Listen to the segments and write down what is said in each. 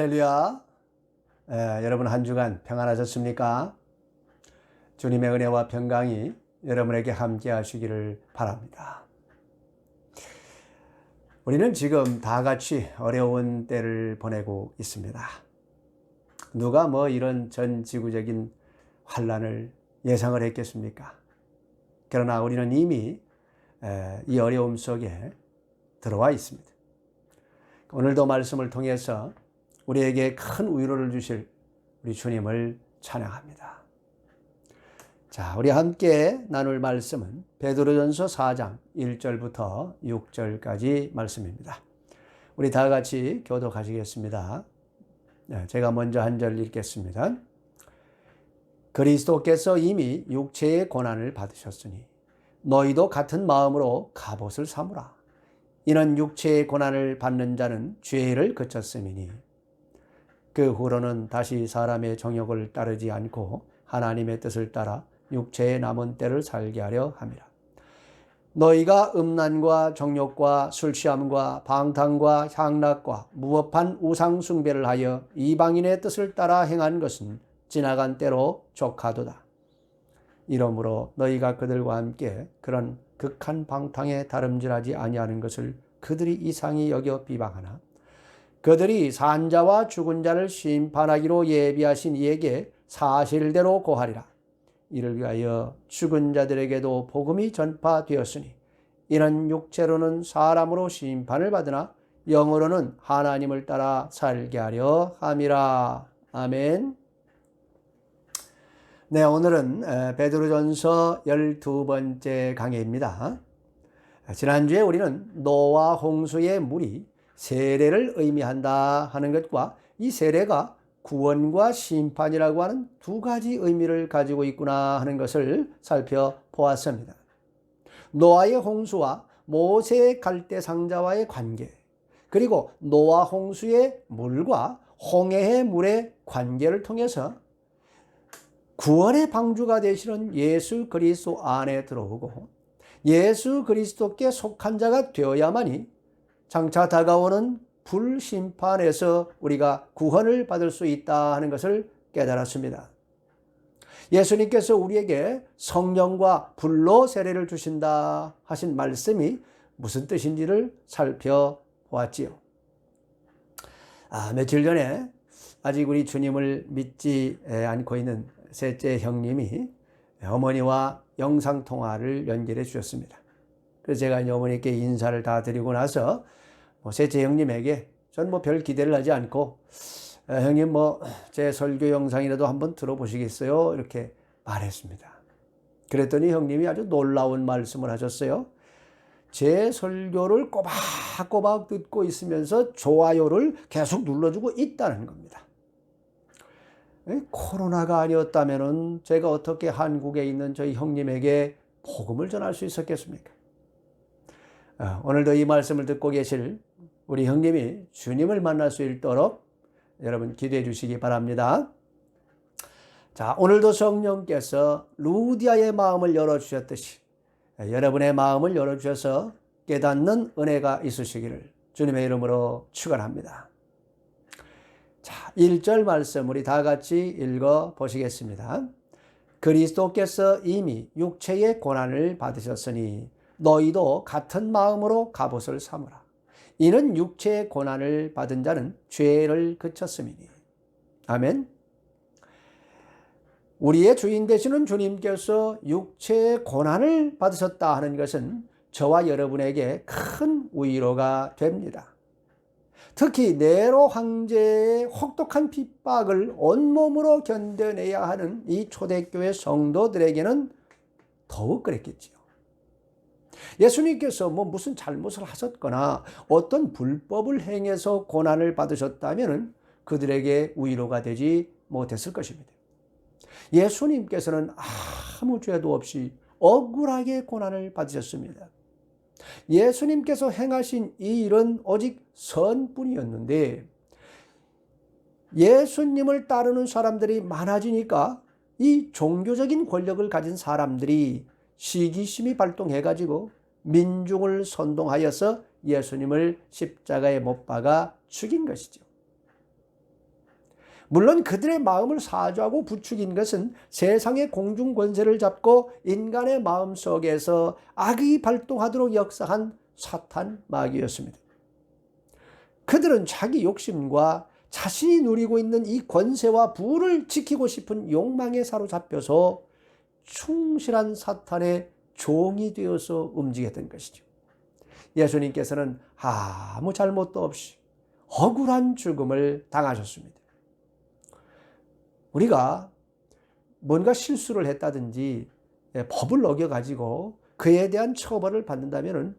할렐루야. 여러분 한 주간 평안하셨습니까? 주님의 은혜와 평강이 여러분에게 함께 하시기를 바랍니다. 우리는 지금 다 같이 어려운 때를 보내고 있습니다. 누가 이런 전 지구적인 환란을 예상을 했겠습니까? 그러나 우리는 이미 이 어려움 속에 들어와 있습니다. 오늘도 말씀을 통해서 우리에게 큰 위로를 주실 우리 주님을 찬양합니다. 자, 우리 함께 나눌 말씀은 베드로전서 4장 1절부터 6절까지 말씀입니다. 우리 다 같이 교독하시겠습니다. 제가 먼저 한 절 읽겠습니다. 그리스도께서 이미 육체의 고난을 받으셨으니 너희도 같은 마음으로 갑옷을 삼으라. 이는 육체의 고난을 받는 자는 죄를 그쳤음이니 그 후로는 다시 사람의 정욕을 따르지 않고 하나님의 뜻을 따라 육체의 남은 때를 살게 하려 함이라. 너희가 음란과 정욕과 술취함과 방탕과 향락과 무법한 우상 숭배를 하여 이방인의 뜻을 따라 행한 것은 지나간 때로 족하도다. 이러므로 너희가 그들과 함께 그런 극한 방탕에 다름질하지 아니하는 것을 그들이 이상히 여겨 비방하나 그들이 산자와 죽은 자를 심판하기로 예비하신 이에게 사실대로 고하리라. 이를 위하여 죽은 자들에게도 복음이 전파되었으니 이는 육체로는 사람으로 심판을 받으나 영으로는 하나님을 따라 살게 하려 함이라. 아멘. 네, 오늘은 베드로전서 12번째 강해입니다. 지난주에 우리는 노아 홍수의 물이 세례를 의미한다 하는 것과 이 세례가 구원과 심판이라고 하는 두 가지 의미를 가지고 있구나 하는 것을 살펴보았습니다. 노아의 홍수와 모세의 갈대 상자와의 관계, 그리고 노아 홍수의 물과 홍해의 물의 관계를 통해서 구원의 방주가 되시는 예수 그리스도 안에 들어오고 예수 그리스도께 속한 자가 되어야만이 장차 다가오는 불심판에서 우리가 구원을 받을 수 있다 하는 것을 깨달았습니다. 예수님께서 우리에게 성령과 불로 세례를 주신다 하신 말씀이 무슨 뜻인지를 살펴보았지요. 며칠 전에 아직 우리 주님을 믿지 않고 있는 셋째 형님이 어머니와 영상통화를 연결해 주셨습니다. 그래서 제가 어머니께 인사를 다 드리고 나서 셋째 형님에게 전 별 기대를 하지 않고 형님 제 설교 영상이라도 한번 들어보시겠어요? 이렇게 말했습니다. 그랬더니 형님이 아주 놀라운 말씀을 하셨어요. 제 설교를 꼬박꼬박 듣고 있으면서 좋아요를 계속 눌러주고 있다는 겁니다. 코로나가 아니었다면 제가 어떻게 한국에 있는 저희 형님에게 복음을 전할 수 있었겠습니까? 오늘도 이 말씀을 듣고 계실 우리 형님이 주님을 만날 수 있도록 여러분 기도해 주시기 바랍니다. 자, 오늘도 성령께서 루디아의 마음을 열어주셨듯이 여러분의 마음을 열어주셔서 깨닫는 은혜가 있으시기를 주님의 이름으로 축원합니다. 자, 1절 말씀 우리 다 같이 읽어 보시겠습니다. 그리스도께서 이미 육체의 고난을 받으셨으니 너희도 같은 마음으로 갑옷을 삼으라. 이는 육체의 고난을 받은 자는 죄를 그쳤음이니. 아멘. 우리의 주인 되시는 주님께서 육체의 고난을 받으셨다 하는 것은 저와 여러분에게 큰 위로가 됩니다. 특히 네로 황제의 혹독한 핍박을 온몸으로 견뎌내야 하는 이 초대교회 성도들에게는 더욱 그랬겠지요. 예수님께서 무슨 잘못을 하셨거나 어떤 불법을 행해서 고난을 받으셨다면 그들에게 위로가 되지 못했을 것입니다. 예수님께서는 아무 죄도 없이 억울하게 고난을 받으셨습니다. 예수님께서 행하신 이 일은 오직 선뿐이었는데 예수님을 따르는 사람들이 많아지니까 이 종교적인 권력을 가진 사람들이 시기심이 발동해가지고 민중을 선동하여서 예수님을 십자가에 못 박아 죽인 것이죠. 물론 그들의 마음을 사주하고 부추긴 것은 세상의 공중 권세를 잡고 인간의 마음 속에서 악이 발동하도록 역사한 사탄 마귀였습니다. 그들은 자기 욕심과 자신이 누리고 있는 이 권세와 부를 지키고 싶은 욕망에 사로잡혀서 충실한 사탄의 종이 되어서 움직였던 것이죠. 예수님께서는 아무 잘못도 없이 억울한 죽음을 당하셨습니다. 우리가 뭔가 실수를 했다든지 법을 어겨가지고 그에 대한 처벌을 받는다면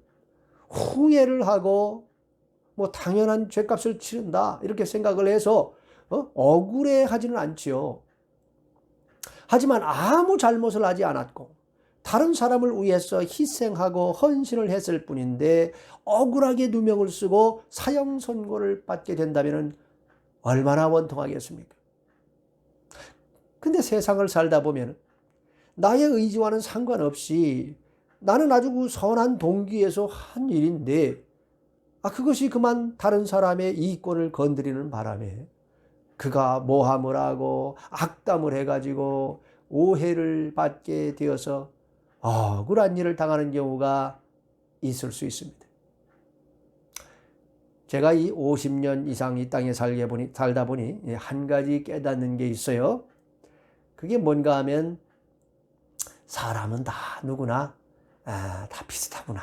후회를 하고 당연한 죗값을 치른다 이렇게 생각을 해서 억울해하지는 않지요. 하지만 아무 잘못을 하지 않았고 다른 사람을 위해서 희생하고 헌신을 했을 뿐인데 억울하게 누명을 쓰고 사형 선고를 받게 된다면 얼마나 원통하겠습니까? 근데 세상을 살다 보면 나의 의지와는 상관없이 나는 아주 선한 동기에서 한 일인데 그것이 그만 다른 사람의 이익권을 건드리는 바람에 그가 모함을 하고 악담을 해가지고 오해를 받게 되어서 억울한 일을 당하는 경우가 있을 수 있습니다. 제가 이 50년 이상 이 땅에 살다 보니 한 가지 깨닫는 게 있어요. 그게 뭔가 하면 사람은 다 누구나 다 비슷하구나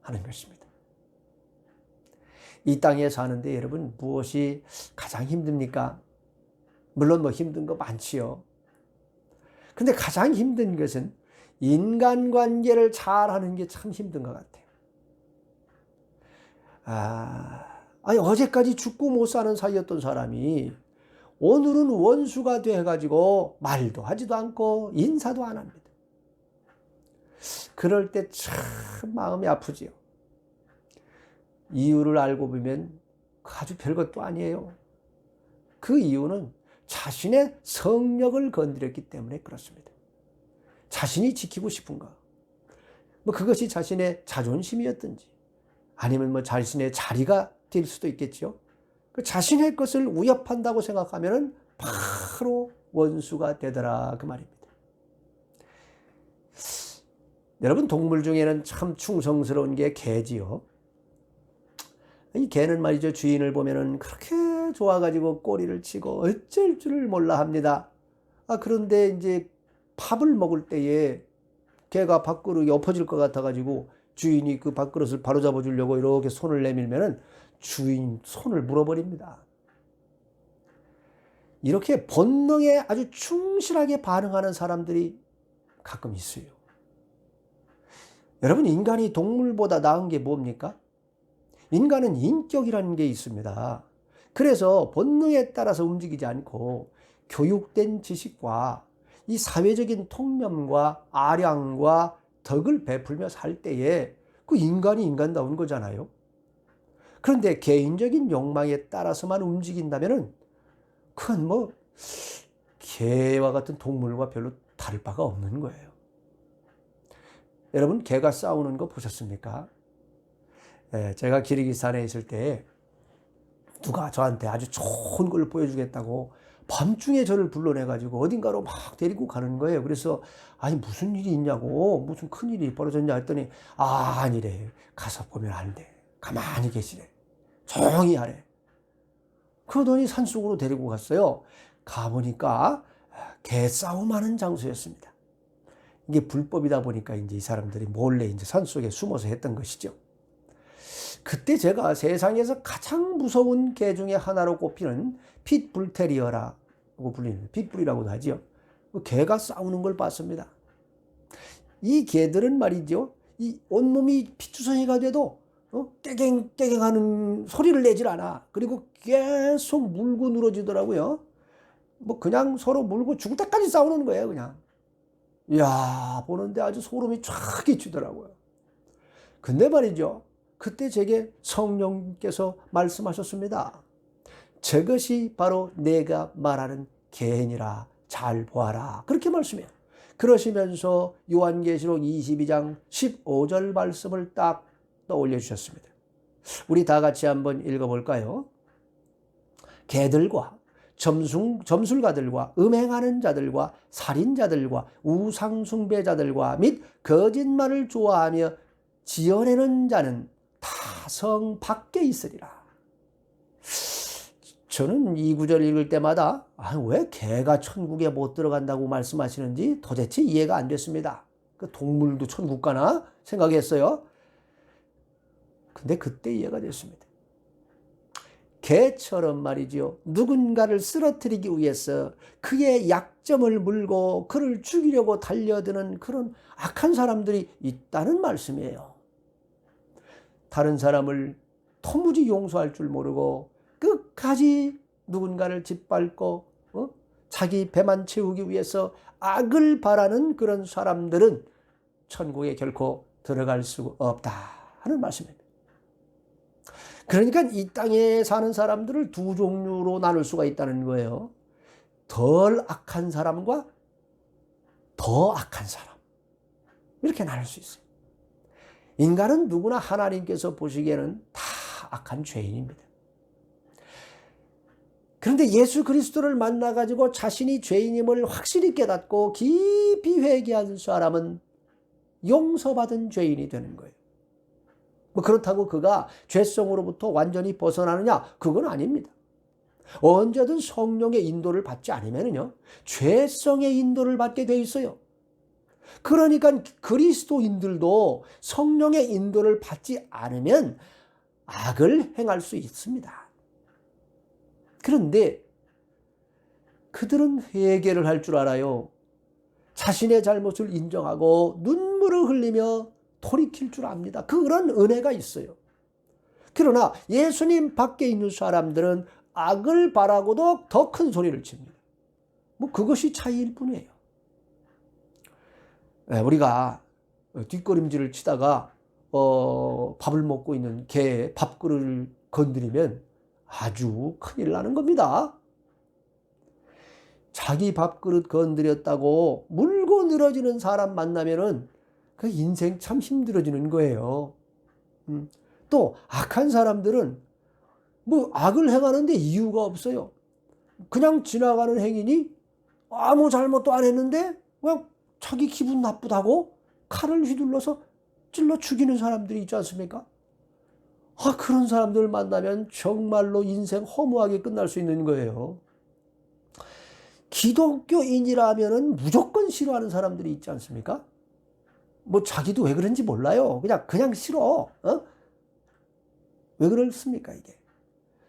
하는 것입니다. 이 땅에 사는데 여러분 무엇이 가장 힘듭니까? 물론 힘든 거 많지요. 근데 가장 힘든 것은 인간관계를 잘하는 게 참 힘든 것 같아요. 어제까지 죽고 못 사는 사이였던 사람이 오늘은 원수가 돼가지고 말도 하지도 않고 인사도 안 합니다. 그럴 때 참 마음이 아프지요. 이유를 알고 보면 아주 별것도 아니에요. 그 이유는 자신의 성력을 건드렸기 때문에 그렇습니다. 자신이 지키고 싶은 거. 그것이 자신의 자존심이었든지 아니면 자신의 자리가 될 수도 있겠죠. 그 자신의 것을 위협한다고 생각하면 바로 원수가 되더라 그 말입니다. 여러분 동물 중에는 참 충성스러운 게 개지요. 이 개는 말이죠. 주인을 보면은 그렇게 좋아가지고 꼬리를 치고 어쩔 줄을 몰라 합니다. 그런데 이제 밥을 먹을 때에 개가 밥그릇이 엎어질 것 같아가지고 주인이 그 밥그릇을 바로잡아 주려고 이렇게 손을 내밀면은 주인 손을 물어버립니다. 이렇게 본능에 아주 충실하게 반응하는 사람들이 가끔 있어요. 여러분 인간이 동물보다 나은 게 뭡니까? 인간은 인격이라는 게 있습니다. 그래서 본능에 따라서 움직이지 않고 교육된 지식과 이 사회적인 통념과 아량과 덕을 베풀며 살 때에 그 인간이 인간다운 거잖아요. 그런데 개인적인 욕망에 따라서만 움직인다면은 그건 개와 같은 동물과 별로 다를 바가 없는 거예요. 여러분 개가 싸우는 거 보셨습니까? 제가 키르기스탄에 있을 때 누가 저한테 아주 좋은 걸 보여주겠다고 밤중에 저를 불러내가지고 어딘가로 막 데리고 가는 거예요. 그래서 무슨 일이 있냐고 무슨 큰일이 벌어졌냐 했더니 아니래. 가서 보면 안 돼. 가만히 계시래. 조용히 하래. 그러더니 산속으로 데리고 갔어요. 가보니까 개싸움하는 장소였습니다. 이게 불법이다 보니까 이제 이 사람들이 몰래 이제 산속에 숨어서 했던 것이죠. 그때 제가 세상에서 가장 무서운 개 중에 하나로 꼽히는 핏불테리어라고 불리는 핏불이라고도 하죠. 개가 싸우는 걸 봤습니다. 이 개들은 말이죠. 이 온몸이 피투성이가 돼도 깨갱깨갱하는 소리를 내질 않아. 그리고 계속 물고 늘어지더라고요. 그냥 서로 물고 죽을 때까지 싸우는 거예요, 그냥. 이야, 보는데 아주 소름이 쫙 끼치더라고요. 근데 말이죠. 그때 제게 성령께서 말씀하셨습니다. 저것이 바로 내가 말하는 개니라. 잘 보아라. 그렇게 말씀해요. 그러시면서 요한계시록 22장 15절 말씀을 딱 떠올려 주셨습니다. 우리 다 같이 한번 읽어볼까요? 개들과 점술가들과 음행하는 자들과 살인자들과 우상숭배자들과 및 거짓말을 좋아하며 지어내는 자는 다 성 밖에 있으리라. 저는 이 구절 읽을 때마다 왜 개가 천국에 못 들어간다고 말씀하시는지 도대체 이해가 안 됐습니다. 그 동물도 천국 가나 생각했어요. 근데 그때 이해가 됐습니다. 개처럼 말이죠. 누군가를 쓰러뜨리기 위해서 그의 약점을 물고 그를 죽이려고 달려드는 그런 악한 사람들이 있다는 말씀이에요. 다른 사람을 도무지 용서할 줄 모르고 끝까지 누군가를 짓밟고 자기 배만 채우기 위해서 악을 바라는 그런 사람들은 천국에 결코 들어갈 수 없다 하는 말씀입니다. 그러니까 이 땅에 사는 사람들을 두 종류로 나눌 수가 있다는 거예요. 덜 악한 사람과 더 악한 사람, 이렇게 나눌 수 있어요. 인간은 누구나 하나님께서 보시기에는 다 악한 죄인입니다. 그런데 예수 그리스도를 만나가지고 자신이 죄인임을 확실히 깨닫고 깊이 회개한 사람은 용서받은 죄인이 되는 거예요. 그렇다고 그가 죄성으로부터 완전히 벗어나느냐? 그건 아닙니다. 언제든 성령의 인도를 받지 않으면요, 죄성의 인도를 받게 돼 있어요. 그러니까 그리스도인들도 성령의 인도를 받지 않으면 악을 행할 수 있습니다. 그런데 그들은 회개를 할 줄 알아요. 자신의 잘못을 인정하고 눈물을 흘리며 돌이킬 줄 압니다. 그런 은혜가 있어요. 그러나 예수님 밖에 있는 사람들은 악을 바라고도 더 큰 소리를 칩니다. 그것이 차이일 뿐이에요. 우리가 뒷걸음질을 치다가 밥을 먹고 있는 개의 밥그릇을 건드리면 아주 큰일 나는 겁니다. 자기 밥그릇 건드렸다고 물고 늘어지는 사람 만나면은 그 인생 참 힘들어지는 거예요. 또 악한 사람들은 악을 행하는데 이유가 없어요. 그냥 지나가는 행인이 아무 잘못도 안 했는데 그냥 자기 기분 나쁘다고 칼을 휘둘러서 찔러 죽이는 사람들이 있지 않습니까? 그런 사람들 만나면 정말로 인생 허무하게 끝날 수 있는 거예요. 기독교인이라면은 무조건 싫어하는 사람들이 있지 않습니까? 자기도 왜 그런지 몰라요. 그냥 싫어. 왜 그렇습니까, 이게?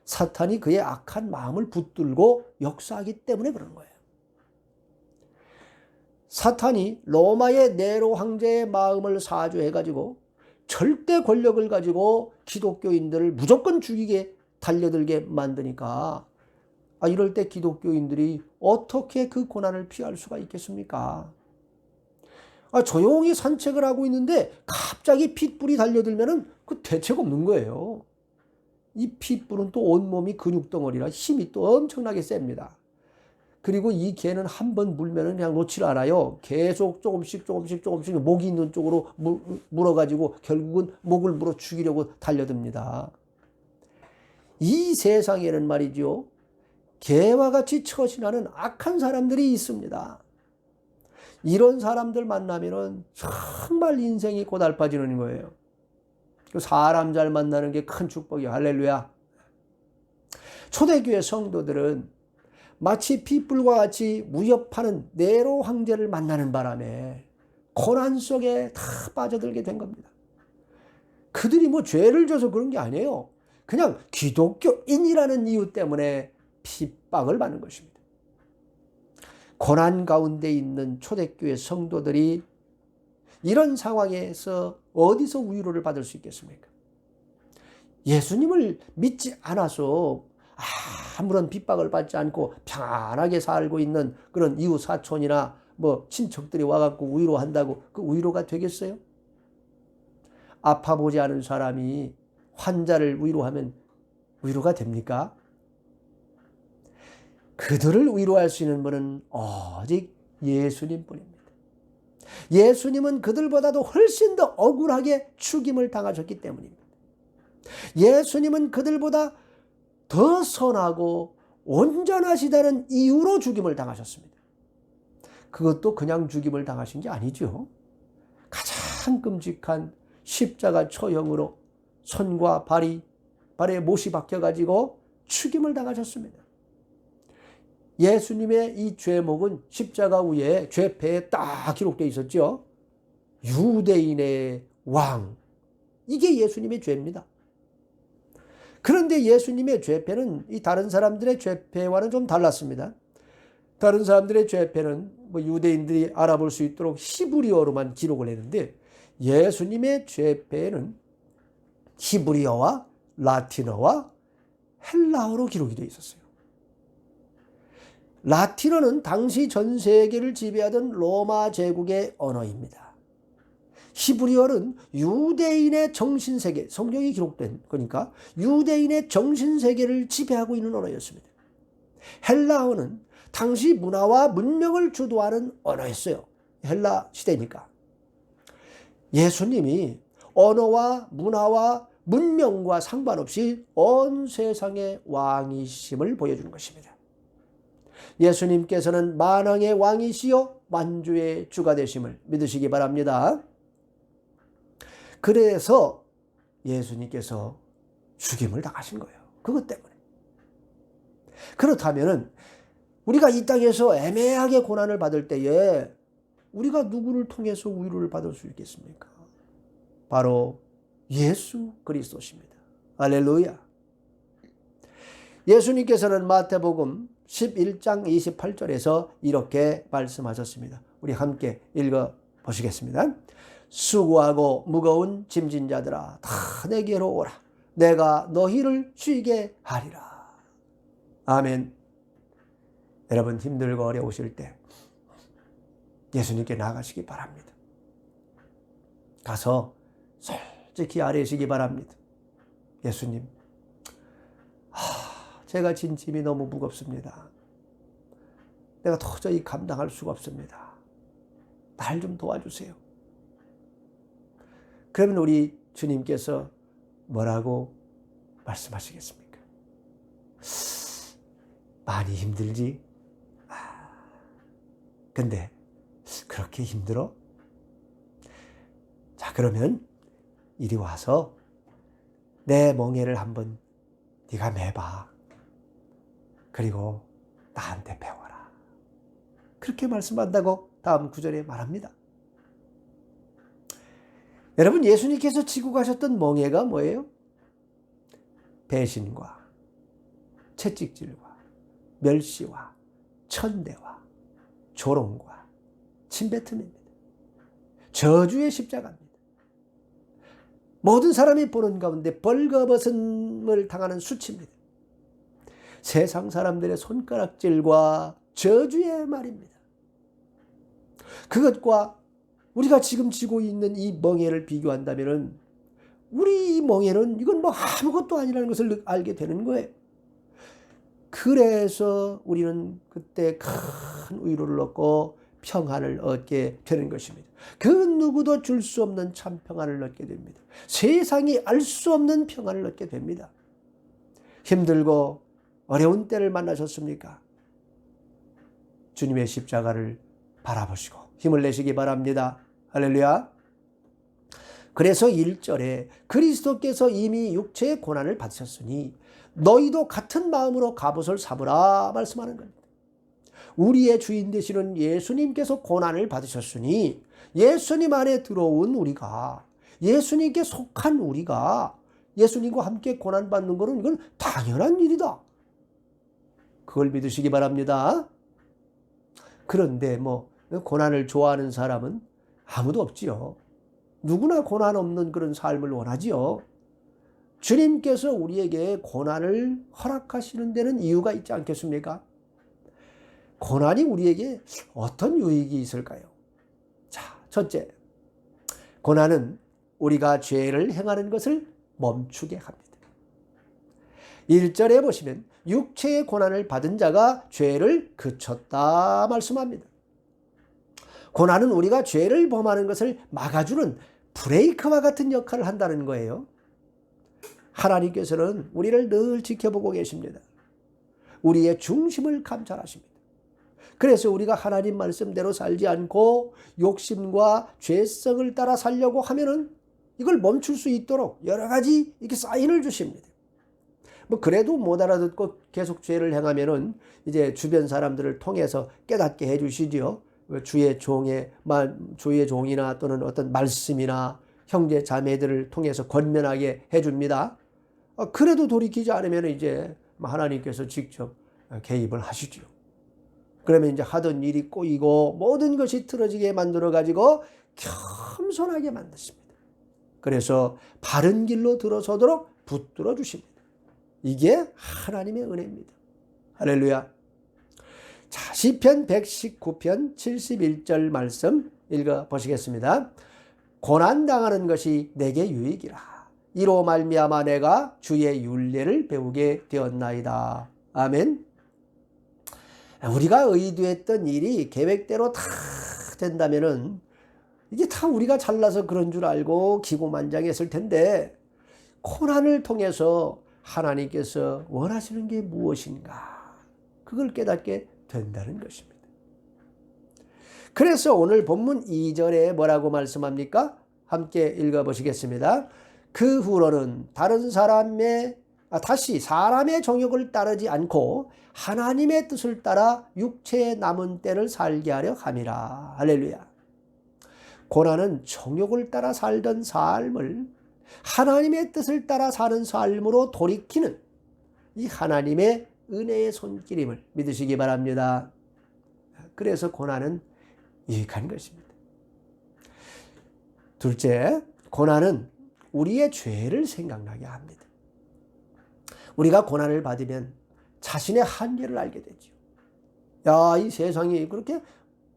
사탄이 그의 악한 마음을 붙들고 역사하기 때문에 그런 거예요. 사탄이 로마의 네로 황제의 마음을 사주해가지고 절대 권력을 가지고 기독교인들을 무조건 죽이게 달려들게 만드니까 이럴 때 기독교인들이 어떻게 그 고난을 피할 수가 있겠습니까? 조용히 산책을 하고 있는데 갑자기 핏불이 달려들면은 그 대책 없는 거예요. 이 핏불은 또 온몸이 근육덩어리라 힘이 또 엄청나게 셉니다. 그리고 이 개는 한 번 물면은 그냥 놓질 않아요. 계속 조금씩 목이 있는 쪽으로 물어가지고 결국은 목을 물어 죽이려고 달려듭니다. 이 세상에는 말이죠, 개와 같이 처신하는 악한 사람들이 있습니다. 이런 사람들 만나면은 정말 인생이 고달파지는 거예요. 사람 잘 만나는 게 큰 축복이에요. 할렐루야. 초대교회 성도들은 마치 핏불과 같이 무협하는 네로 황제를 만나는 바람에 고난 속에 다 빠져들게 된 겁니다. 그들이 죄를 져서 그런 게 아니에요. 그냥 기독교인이라는 이유 때문에 핍박을 받는 것입니다. 고난 가운데 있는 초대교회 성도들이 이런 상황에서 어디서 위로를 받을 수 있겠습니까? 예수님을 믿지 않아서 아무런 핍박을 받지 않고 편안하게 살고 있는 그런 이웃 사촌이나 친척들이 와갖고 위로한다고 그 위로가 되겠어요? 아파 보지 않은 사람이 환자를 위로하면 위로가 됩니까? 그들을 위로할 수 있는 분은 오직 예수님뿐입니다. 예수님은 그들보다도 훨씬 더 억울하게 죽임을 당하셨기 때문입니다. 예수님은 그들보다 더 선하고 온전하시다는 이유로 죽임을 당하셨습니다. 그것도 그냥 죽임을 당하신 게 아니죠. 가장 끔찍한 십자가 처형으로 손과 발에 못이 박혀가지고 죽임을 당하셨습니다. 예수님의 이 죄목은 십자가 위에 죄패에 딱 기록되어 있었죠. 유대인의 왕. 이게 예수님의 죄입니다. 그런데 예수님의 죄패는 이 다른 사람들의 죄패와는 좀 달랐습니다. 다른 사람들의 죄패는 유대인들이 알아볼 수 있도록 히브리어로만 기록을 했는데 예수님의 죄패는 히브리어와 라틴어와 헬라어로 기록이 되어 있었어요. 라틴어는 당시 전 세계를 지배하던 로마 제국의 언어입니다. 히브리어는 유대인의 정신세계, 성경이 기록된 거니까 유대인의 정신세계를 지배하고 있는 언어였습니다. 헬라어는 당시 문화와 문명을 주도하는 언어였어요. 헬라 시대니까. 예수님이 언어와 문화와 문명과 상관없이 온 세상의 왕이심을 보여주는 것입니다. 예수님께서는 만왕의 왕이시요 만주의 주가 되심을 믿으시기 바랍니다. 그래서 예수님께서 죽임을 당하신 거예요. 그것 때문에. 그렇다면 우리가 이 땅에서 애매하게 고난을 받을 때에 우리가 누구를 통해서 위로를 받을 수 있겠습니까? 바로 예수 그리스도십니다. 할렐루야. 예수님께서는 마태복음 11장 28절에서 이렇게 말씀하셨습니다. 우리 함께 읽어보시겠습니다. 수고하고 무거운 짐진 자들아 다 내게로 오라. 내가 너희를 쉬게 하리라. 아멘. 여러분 힘들고 어려우실 때 예수님께 나가시기 바랍니다. 가서 솔직히 아뢰시기 바랍니다. 예수님, 제가 진 짐이 너무 무겁습니다. 내가 도저히 감당할 수가 없습니다. 날 좀 도와주세요. 그러면 우리 주님께서 뭐라고 말씀하시겠습니까? 많이 힘들지? 근데 그렇게 힘들어? 자, 그러면 이리 와서 내 멍에를 한번 네가 매봐. 그리고 나한테 배워라. 그렇게 말씀한다고 다음 구절에 말합니다. 여러분, 예수님께서 지고 가셨던 멍에가 뭐예요? 배신과 채찍질과 멸시와 천대와 조롱과 침뱉음입니다. 저주의 십자가입니다. 모든 사람이 보는 가운데 벌거벗음을 당하는 수치입니다. 세상 사람들의 손가락질과 저주의 말입니다. 그것과 우리가 지금 지고 있는 이 멍에를 비교한다면 우리 이 멍에는 이건 뭐 아무것도 아니라는 것을 알게 되는 거예요. 그래서 우리는 그때 큰 위로를 얻고 평안을 얻게 되는 것입니다. 그 누구도 줄 수 없는 참 평안을 얻게 됩니다. 세상이 알 수 없는 평안을 얻게 됩니다. 힘들고 어려운 때를 만나셨습니까? 주님의 십자가를 바라보시고 힘을 내시기 바랍니다. 할렐루야. 그래서 1절에 그리스도께서 이미 육체의 고난을 받으셨으니 너희도 같은 마음으로 갑옷을 삼으라 말씀하는 겁니다. 우리의 주인 되시는 예수님께서 고난을 받으셨으니 예수님 안에 들어온 우리가, 예수님께 속한 우리가 예수님과 함께 고난받는 것은 이건 당연한 일이다. 그걸 믿으시기 바랍니다. 그런데 고난을 좋아하는 사람은 아무도 없지요. 누구나 고난 없는 그런 삶을 원하지요. 주님께서 우리에게 고난을 허락하시는 데는 이유가 있지 않겠습니까? 고난이 우리에게 어떤 유익이 있을까요? 자, 첫째, 고난은 우리가 죄를 행하는 것을 멈추게 합니다. 1절에 보시면 육체의 고난을 받은 자가 죄를 그쳤다 말씀합니다. 고난은 우리가 죄를 범하는 것을 막아주는 브레이크와 같은 역할을 한다는 거예요. 하나님께서는 우리를 늘 지켜보고 계십니다. 우리의 중심을 감찰하십니다. 그래서 우리가 하나님 말씀대로 살지 않고 욕심과 죄성을 따라 살려고 하면은 이걸 멈출 수 있도록 여러 가지 이렇게 사인을 주십니다. 뭐 그래도 못 알아듣고 계속 죄를 행하면은 이제 주변 사람들을 통해서 깨닫게 해주시지요. 주의 종이나 또는 어떤 말씀이나 형제 자매들을 통해서 권면하게 해줍니다. 그래도 돌이키지 않으면 이제 하나님께서 직접 개입을 하시죠. 그러면 이제 하던 일이 꼬이고 모든 것이 틀어지게 만들어 가지고 겸손하게 만드십니다. 그래서 바른 길로 들어서도록 붙들어 주십니다. 이게 하나님의 은혜입니다. 할렐루야. 자, 시편 119편 71절 말씀 읽어 보시겠습니다. 고난당하는 것이 내게 유익이라. 이로 말미암아 내가 주의 율례를 배우게 되었나이다. 아멘. 우리가 의도했던 일이 계획대로 다 된다면은 이게 다 우리가 잘나서 그런 줄 알고 기고만장했을 텐데, 고난을 통해서 하나님께서 원하시는 게 무엇인가, 그걸 깨닫게 된다는 것입니다. 그래서 오늘 본문 2절에 뭐라고 말씀합니까? 함께 읽어보시겠습니다. 그 후로는 다시 사람의 정욕을 따르지 않고 하나님의 뜻을 따라 육체의 남은 때를 살게 하려 함이라. 할렐루야. 고난은 정욕을 따라 살던 삶을 하나님의 뜻을 따라 사는 삶으로 돌이키는 이 하나님의 은혜의 손길임을 믿으시기 바랍니다. 그래서 고난은 유익한 것입니다. 둘째, 고난은 우리의 죄를 생각나게 합니다. 우리가 고난을 받으면 자신의 한계를 알게 되죠. 야, 이 세상이 그렇게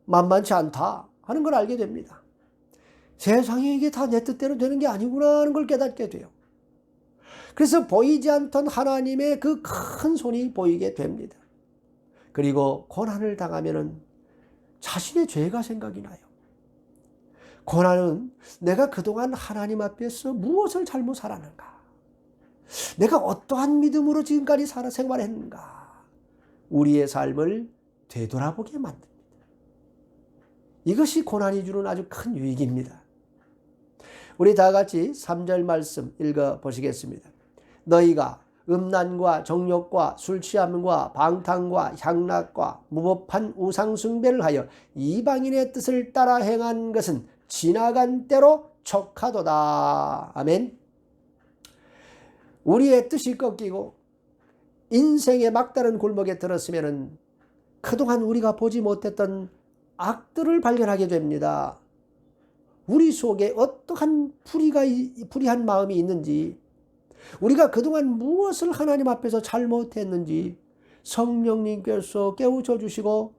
만만치 않다 하는 걸 알게 됩니다. 세상에 이게 다 내 뜻대로 되는 게 아니구나 하는 걸 깨닫게 돼요. 그래서 보이지 않던 하나님의 그 큰 손이 보이게 됩니다. 그리고 고난을 당하면은 자신의 죄가 생각이 나요. 고난은 내가 그동안 하나님 앞에서 무엇을 잘못 살았는가? 내가 어떠한 믿음으로 지금까지 생활했는가? 우리의 삶을 되돌아보게 만듭니다. 이것이 고난이 주는 아주 큰 유익입니다. 우리 다 같이 3절 말씀 읽어보시겠습니다. 너희가 음란과 정욕과 술취함과 방탕과 향락과 무법한 우상숭배를 하여 이방인의 뜻을 따라 행한 것은 지나간 때로 척하도다. 아멘. 우리의 뜻이 꺾이고 인생의 막다른 골목에 들었으면 그동안 우리가 보지 못했던 악들을 발견하게 됩니다. 우리 속에 어떠한 불의한 마음이 있는지, 우리가 그동안 무엇을 하나님 앞에서 잘못했는지 성령님께서 깨우쳐 주시고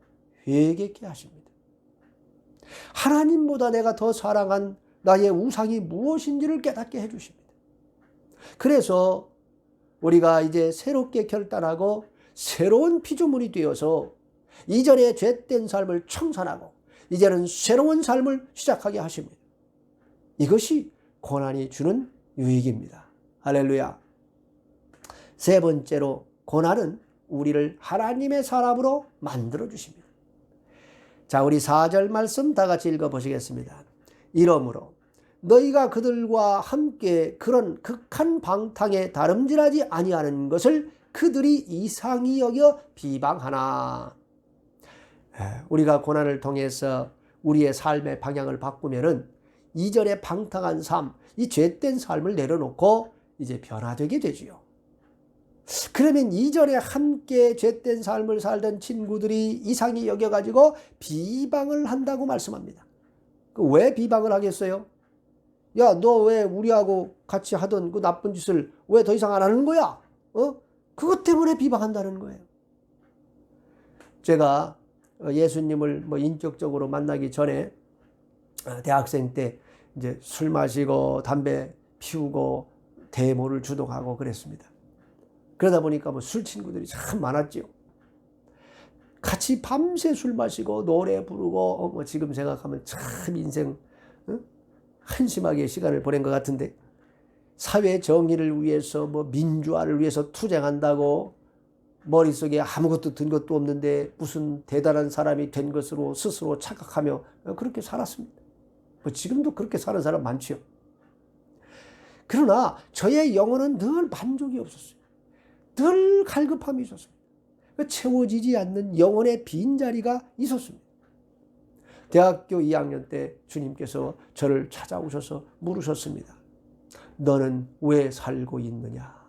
회개케 하십니다. 하나님보다 내가 더 사랑한 나의 우상이 무엇인지를 깨닫게 해주십니다. 그래서 우리가 이제 새롭게 결단하고 새로운 피조물이 되어서 이전의 죄된 삶을 청산하고 이제는 새로운 삶을 시작하게 하십니다. 이것이 고난이 주는 유익입니다. 할렐루야. 세 번째로, 고난은 우리를 하나님의 사람으로 만들어 주십니다. 자, 우리 4절 말씀 다 같이 읽어보시겠습니다. 이러므로 너희가 그들과 함께 그런 극한 방탕에 다름질하지 아니하는 것을 그들이 이상히 여겨 비방하나. 우리가 고난을 통해서 우리의 삶의 방향을 바꾸면은 이전의 방탕한 삶, 이 죄된 삶을 내려놓고 이제 변화되게 되지요. 그러면 이전에 함께 죄된 삶을 살던 친구들이 이상히 여겨가지고 비방을 한다고 말씀합니다. 왜 비방을 하겠어요? 야, 너 왜 우리하고 같이 하던 그 나쁜 짓을 왜 더 이상 안 하는 거야? 그것 때문에 비방한다는 거예요. 제가 예수님을 인격적으로 만나기 전에 대학생 때 이제 술 마시고 담배 피우고 데모를 주동하고 그랬습니다. 그러다 보니까 술 친구들이 참 많았죠. 같이 밤새 술 마시고 노래 부르고 지금 생각하면 참 인생 한심하게 시간을 보낸 것 같은데, 사회 정의를 위해서 민주화를 위해서 투쟁한다고 머릿속에 아무것도 든 것도 없는데 무슨 대단한 사람이 된 것으로 스스로 착각하며 그렇게 살았습니다. 지금도 그렇게 사는 사람 많지요. 그러나 저의 영혼은 늘 만족이 없었어요. 늘 갈급함이 있었습니다. 채워지지 않는 영혼의 빈자리가 있었습니다. 대학교 2학년 때 주님께서 저를 찾아오셔서 물으셨습니다. 너는 왜 살고 있느냐?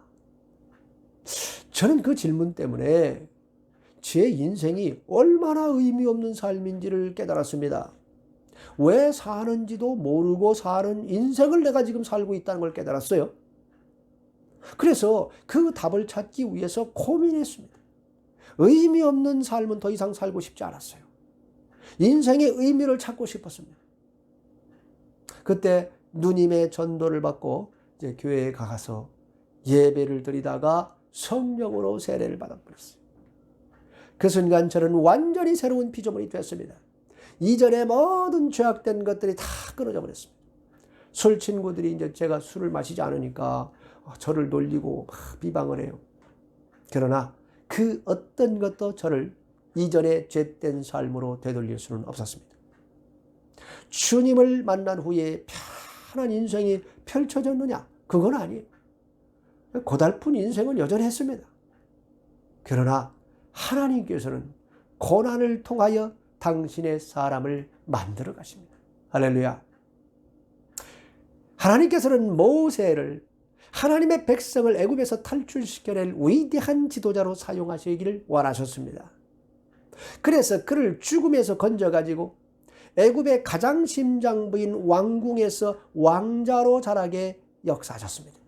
저는 그 질문 때문에 제 인생이 얼마나 의미 없는 삶인지를 깨달았습니다. 왜 사는지도 모르고 사는 인생을 내가 지금 살고 있다는 걸 깨달았어요. 그래서 그 답을 찾기 위해서 고민했습니다. 의미 없는 삶은 더 이상 살고 싶지 않았어요. 인생의 의미를 찾고 싶었습니다. 그때 누님의 전도를 받고 이제 교회에 가서 예배를 드리다가 성령으로 세례를 받아버렸어요. 그 순간 저는 완전히 새로운 피조물이 됐습니다. 이전에 모든 죄악된 것들이 다 끊어져 버렸습니다. 술 친구들이 이제 제가 술을 마시지 않으니까 저를 놀리고 막 비방을 해요. 그러나 그 어떤 것도 저를 이전의 죄된 삶으로 되돌릴 수는 없었습니다. 주님을 만난 후에 편한 인생이 펼쳐졌느냐? 그건 아니에요. 고달픈 인생은 여전했습니다. 그러나 하나님께서는 고난을 통하여 당신의 사람을 만들어 가십니다. 할렐루야. 하나님께서는 모세를 하나님의 백성을 애굽에서 탈출시켜낼 위대한 지도자로 사용하시기를 원하셨습니다. 그래서 그를 죽음에서 건져가지고 애굽의 가장 심장부인 왕궁에서 왕자로 자라게 역사하셨습니다.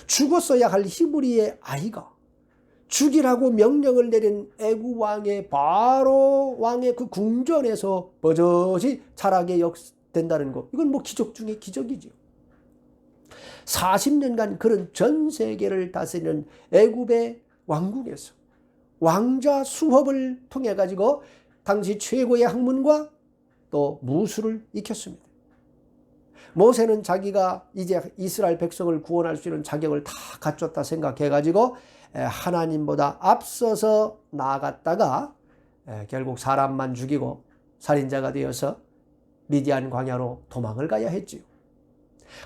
죽었어야 할 히브리의 아이가 죽이라고 명령을 내린 애굽 왕의 바로 왕의 그 궁전에서 버젓이 자라게 된다는 것, 이건 기적 중에 기적이죠. 40년간 그런 전 세계를 다스리는 애굽의 왕궁에서 왕자 수업을 통해 가지고 당시 최고의 학문과 또 무술을 익혔습니다. 모세는 자기가 이제 이스라엘 백성을 구원할 수 있는 자격을 다 갖췄다 생각해 가지고 하나님보다 앞서서 나아갔다가 결국 사람만 죽이고 살인자가 되어서 미디안 광야로 도망을 가야 했지요.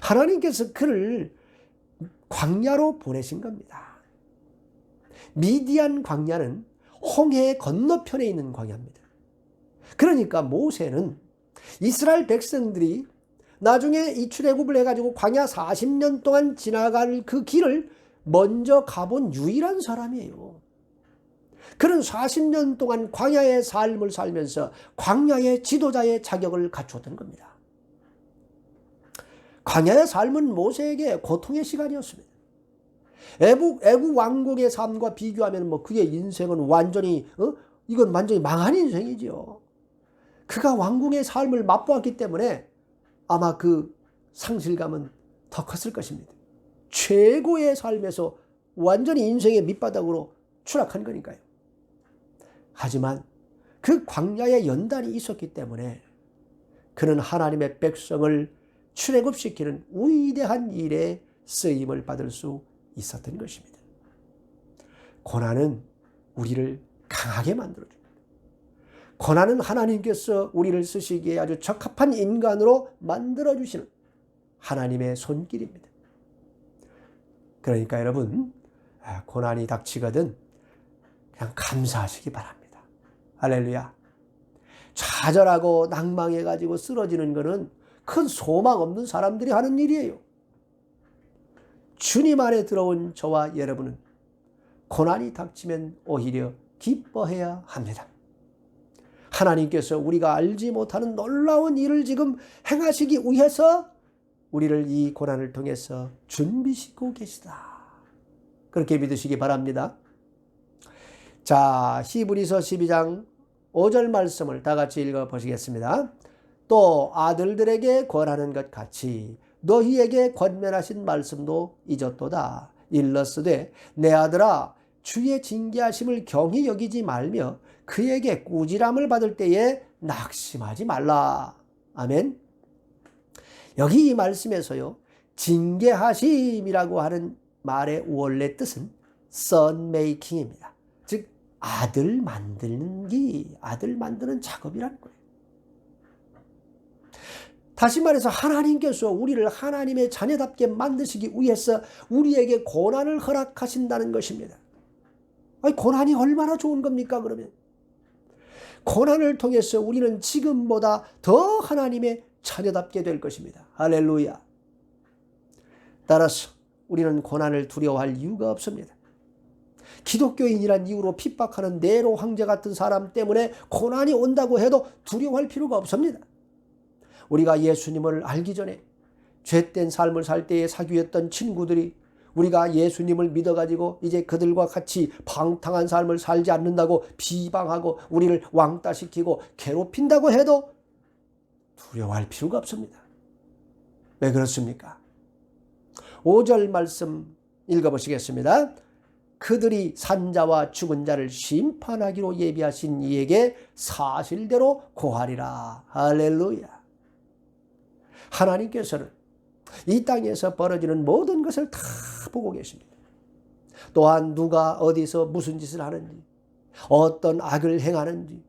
하나님께서 그를 광야로 보내신 겁니다. 미디안 광야는 홍해 건너편에 있는 광야입니다. 그러니까 모세는 이스라엘 백성들이 나중에 이 출애굽을 해가지고 광야 40년 동안 지나갈 그 길을 먼저 가본 유일한 사람이에요. 그런 40년 동안 광야의 삶을 살면서 광야의 지도자의 자격을 갖추었던 겁니다. 광야의 삶은 모세에게 고통의 시간이었습니다. 애국 왕국의 삶과 비교하면 그의 인생은 완전히 이건 완전히 망한 인생이지요. 그가 왕궁의 삶을 맛보았기 때문에 아마 그 상실감은 더 컸을 것입니다. 최고의 삶에서 완전히 인생의 밑바닥으로 추락한 거니까요. 하지만 그 광야의 연단이 있었기 때문에 그는 하나님의 백성을 출애굽시키는 위대한 일에 쓰임을 받을 수 있었던 것입니다. 고난은 우리를 강하게 만들어줍니다. 고난은 하나님께서 우리를 쓰시기에 아주 적합한 인간으로 만들어주시는 하나님의 손길입니다. 그러니까 여러분, 고난이 닥치거든 그냥 감사하시기 바랍니다. 할렐루야. 좌절하고 낭망해가지고 쓰러지는 것은 큰 소망 없는 사람들이 하는 일이에요. 주님 안에 들어온 저와 여러분은 고난이 닥치면 오히려 기뻐해야 합니다. 하나님께서 우리가 알지 못하는 놀라운 일을 지금 행하시기 위해서 우리를 이 고난을 통해서 준비시키고 계시다. 그렇게 믿으시기 바랍니다. 자, 히브리서 12장 5절 말씀을 다 같이 읽어보시겠습니다. 또 아들들에게 권하는 것 같이 너희에게 권면하신 말씀도 잊었도다. 일러스되 내 아들아 주의 징계하심을 경히 여기지 말며 그에게 꾸지람을 받을 때에 낙심하지 말라. 아멘. 여기 이 말씀에서요, 징계하심이라고 하는 말의 원래 뜻은 son making입니다. 아들 만드는 작업이라는 거예요. 다시 말해서 하나님께서 우리를 하나님의 자녀답게 만드시기 위해서 우리에게 고난을 허락하신다는 것입니다. 아니, 고난이 얼마나 좋은 겁니까, 그러면? 고난을 통해서 우리는 지금보다 더 하나님의 자녀답게 될 것입니다. 할렐루야. 따라서 우리는 고난을 두려워할 이유가 없습니다. 기독교인이란 이유로 핍박하는 네로 황제 같은 사람 때문에 고난이 온다고 해도 두려워할 필요가 없습니다. 우리가 예수님을 알기 전에 죄된 삶을 살 때에 사귀었던 친구들이 우리가 예수님을 믿어가지고 이제 그들과 같이 방탕한 삶을 살지 않는다고 비방하고 우리를 왕따시키고 괴롭힌다고 해도 두려워할 필요가 없습니다. 왜 그렇습니까? 5절 말씀 읽어보시겠습니다. 그들이 산자와 죽은 자를 심판하기로 예비하신 이에게 사실대로 고하리라. 할렐루야. 하나님께서는 이 땅에서 벌어지는 모든 것을 다 보고 계십니다. 또한 누가 어디서 무슨 짓을 하는지, 어떤 악을 행하는지,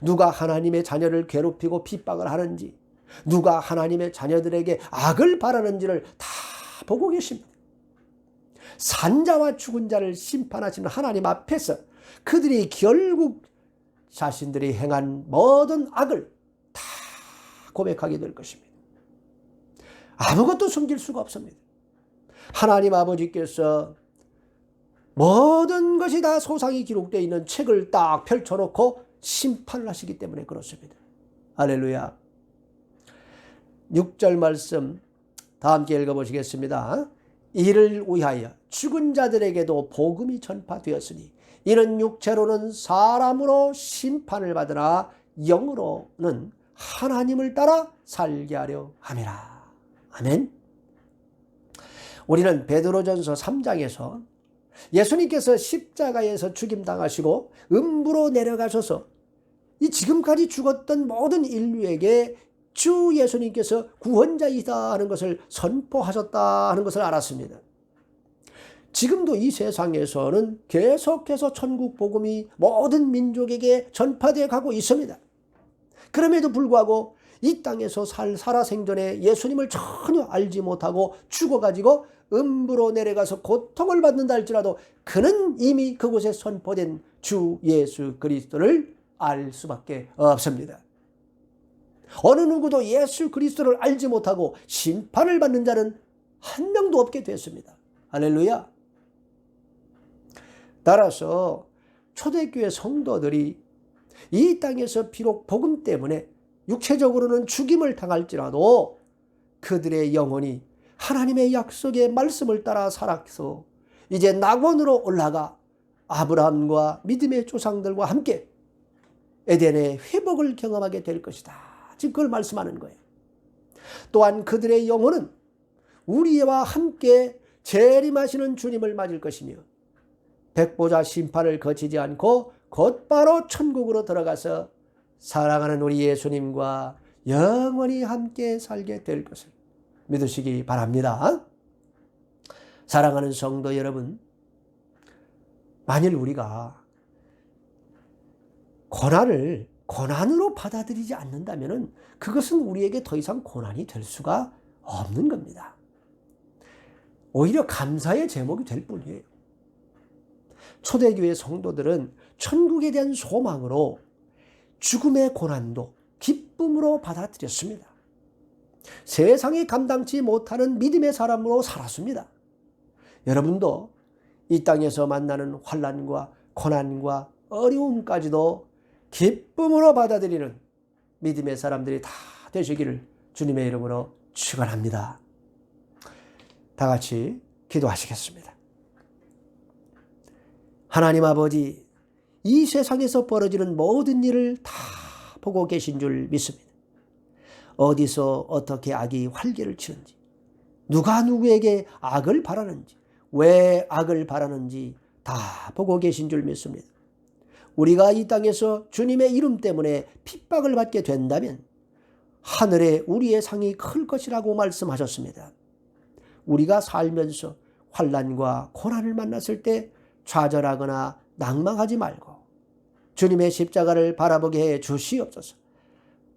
누가 하나님의 자녀를 괴롭히고 핍박을 하는지, 누가 하나님의 자녀들에게 악을 바라는지를 다 보고 계십니다. 산자와 죽은 자를 심판하시는 하나님 앞에서 그들이 결국 자신들이 행한 모든 악을 다 고백하게 될 것입니다. 아무것도 숨길 수가 없습니다. 하나님 아버지께서 모든 것이 다 소상히 기록되어 있는 책을 딱 펼쳐놓고 심판을 하시기 때문에 그렇습니다. 할렐루야. 6절 말씀 다 함께 읽어보시겠습니다. 이를 위하여 죽은 자들에게도 복음이 전파되었으니 이는 육체로는 사람으로 심판을 받으나 영으로는 하나님을 따라 살게 하려 함이라. 아멘. 우리는 베드로전서 3장에서 예수님께서 십자가에서 죽임당하시고 음부로 내려가셔서 이 지금까지 죽었던 모든 인류에게 주 예수님께서 구원자이다 하는 것을 선포하셨다 하는 것을 알았습니다. 지금도 이 세상에서는 계속해서 천국 복음이 모든 민족에게 전파되어 가고 있습니다. 그럼에도 불구하고 이 땅에서 살아생전에 예수님을 전혀 알지 못하고 죽어가지고 음부로 내려가서 고통을 받는다 할지라도 그는 이미 그곳에 선포된 주 예수 그리스도를 알 수밖에 없습니다. 어느 누구도 예수 그리스도를 알지 못하고 심판을 받는 자는 한 명도 없게 됐습니다. 할렐루야. 따라서 초대교회 성도들이 이 땅에서 비록 복음 때문에 육체적으로는 죽임을 당할지라도 그들의 영혼이 하나님의 약속의 말씀을 따라 살아서 이제 낙원으로 올라가 아브라함과 믿음의 조상들과 함께 에덴의 회복을 경험하게 될 것이다. 지금 그걸 말씀하는 거예요. 또한 그들의 영혼은 우리와 함께 재림하시는 주님을 맞을 것이며 백보자 심판을 거치지 않고 곧바로 천국으로 들어가서 사랑하는 우리 예수님과 영원히 함께 살게 될 것을 믿으시기 바랍니다. 사랑하는 성도 여러분, 만일 우리가 고난을 고난으로 받아들이지 않는다면 그것은 우리에게 더 이상 고난이 될 수가 없는 겁니다. 오히려 감사의 제목이 될 뿐이에요. 초대교회 성도들은 천국에 대한 소망으로 죽음의 고난도 기쁨으로 받아들였습니다. 세상이 감당치 못하는 믿음의 사람으로 살았습니다. 여러분도 이 땅에서 만나는 환난과 고난과 어려움까지도 기쁨으로 받아들이는 믿음의 사람들이 다 되시기를 주님의 이름으로 축원합니다. 다 같이 기도하시겠습니다. 하나님 아버지, 이 세상에서 벌어지는 모든 일을 다 보고 계신 줄 믿습니다. 어디서 어떻게 악이 활개를 치는지, 누가 누구에게 악을 바라는지, 왜 악을 바라는지 다 보고 계신 줄 믿습니다. 우리가 이 땅에서 주님의 이름 때문에 핍박을 받게 된다면 하늘에 우리의 상이 클 것이라고 말씀하셨습니다. 우리가 살면서 환난과 고난을 만났을 때 좌절하거나 낭망하지 말고 주님의 십자가를 바라보게 해 주시옵소서.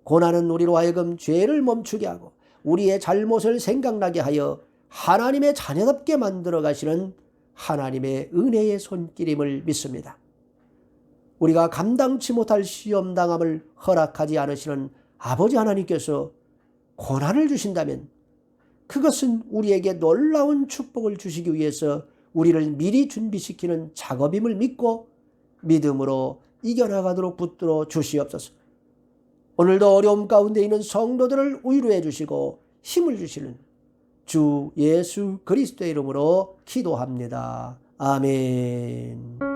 고난은 우리로 하여금 죄를 멈추게 하고 우리의 잘못을 생각나게 하여 하나님의 자녀답게 만들어 가시는 하나님의 은혜의 손길임을 믿습니다. 우리가 감당치 못할 시험당함을 허락하지 않으시는 아버지 하나님께서 고난을 주신다면 그것은 우리에게 놀라운 축복을 주시기 위해서 우리를 미리 준비시키는 작업임을 믿고 믿음으로 이겨나가도록 붙들어 주시옵소서. 오늘도 어려움 가운데 있는 성도들을 위로해 주시고 힘을 주시는 주 예수 그리스도의 이름으로 기도합니다. 아멘.